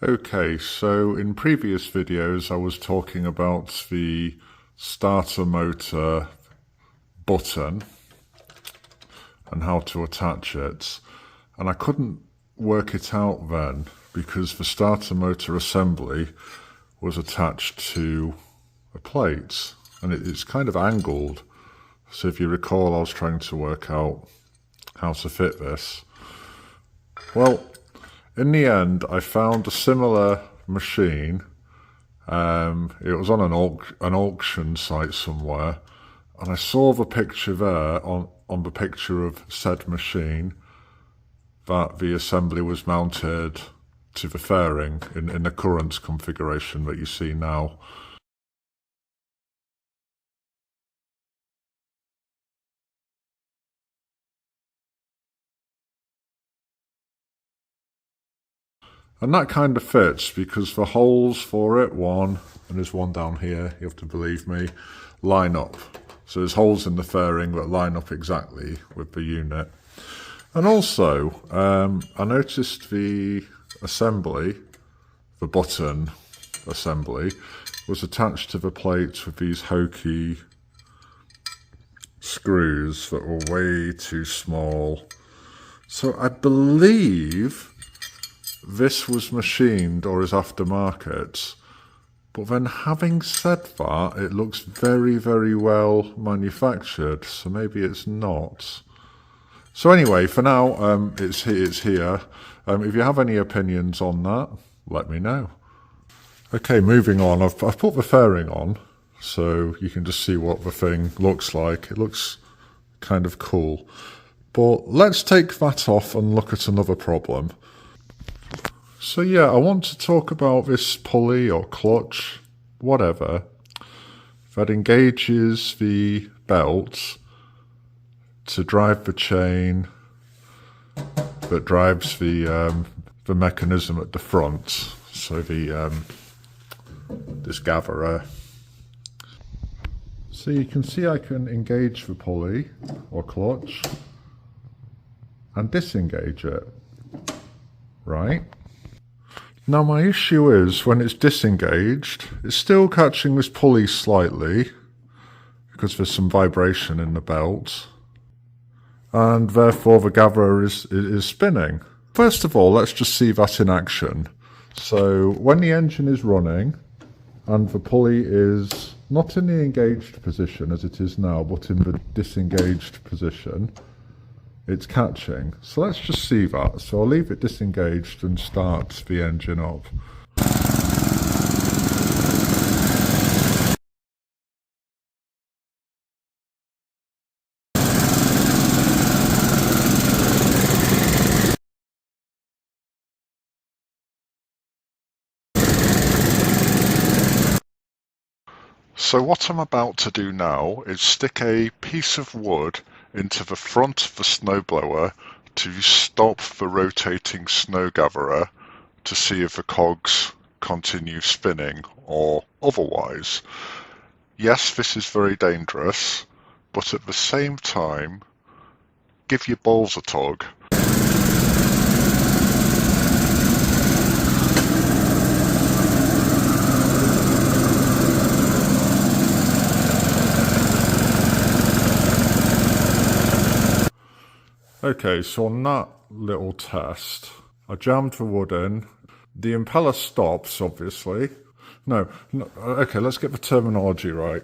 Okay, so in previous videos I was talking about the starter motor button and how to attach it, and I couldn't work it out then because the starter motor assembly was attached to a plate and it's kind of angled. So if you recall, I was trying to work out how to fit this. Well, in the end, I found a similar machine. It was on an auction site somewhere, and I saw the picture there on the picture of said machine that the assembly was mounted to the fairing in the current configuration that you see now. And that kind of fits because the holes for it, one, and there's one down here, you have to believe me, line up. So there's holes in the fairing that line up exactly with the unit. And also, I noticed the assembly, the button assembly, was attached to the plate with these hokey screws that were way too small. So I believe this was machined or is aftermarket, but then having said that, it looks very, very well manufactured, so maybe it's not. So anyway, for now, it's here. If you have any opinions on that, let me know. Okay, moving on. I've put the fairing on, so you can just see what the thing looks like. It looks kind of cool. But let's take that off and look at another problem. So yeah, I want to talk about this pulley or clutch, whatever, that engages the belt to drive the chain that drives the mechanism at the front. So this gatherer. So you can see I can engage the pulley or clutch and disengage it, right? Now my issue is when it's disengaged, it's still catching this pulley slightly because there's some vibration in the belt, and therefore the gatherer is spinning. First of all, let's just see that in action. So when the engine is running and the pulley is not in the engaged position as it is now, but in the disengaged position, it's catching. So let's just see that. So I'll leave it disengaged and start the engine up. So what I'm about to do now is stick a piece of wood into the front of the snowblower to stop the rotating snow gatherer to see if the cogs continue spinning or otherwise. Yes, this is very dangerous, but at the same time, give your balls a tug. Okay, so on that little test, I jammed the wood in. The impeller stops, obviously. No, okay, let's get the terminology right.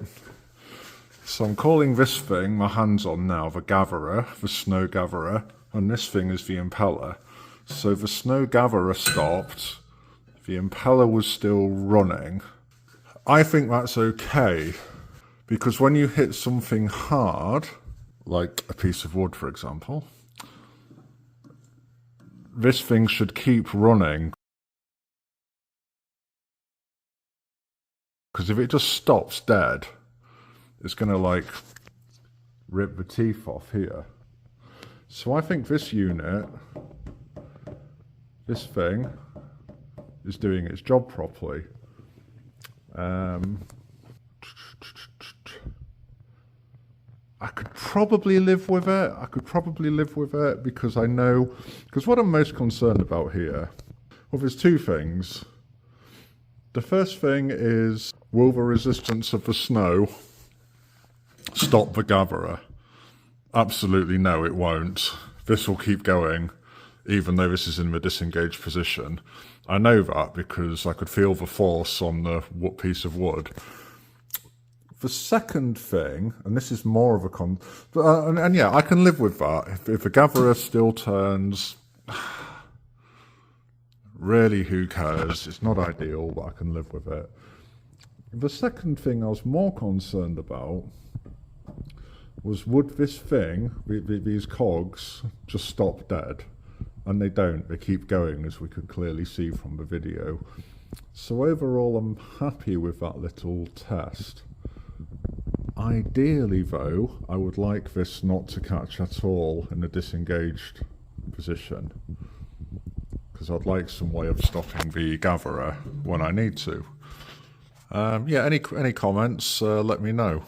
So I'm calling this thing, my hand's on now, the gatherer, the snow gatherer, and this thing is the impeller. So the snow gatherer stopped, the impeller was still running. I think that's okay, because when you hit something hard, like a piece of wood for example, this thing should keep running. Because if it just stops dead, it's going to like rip the teeth off here. So I think this unit, this thing, is doing its job properly. I could probably live with it. Because I know, because what I'm most concerned about here, Well, there's two things. The first thing is, will the resistance of the snow stop the gatherer? Absolutely no, it won't. This will keep going, even though this is in the disengaged position. I know that because I could feel the force on the piece of wood. The second thing, and this is more of a and yeah, I can live with that. If the gatherer still turns, really, who cares? It's not ideal, but I can live with it. The second thing I was more concerned about was, would this thing, these cogs, just stop dead? And they don't. They keep going, as we could clearly see from the video. So overall, I'm happy with that little test. Ideally, though, I would like this not to catch at all in a disengaged position, because I'd like some way of stopping the gatherer when I need to. Yeah, any comments, let me know.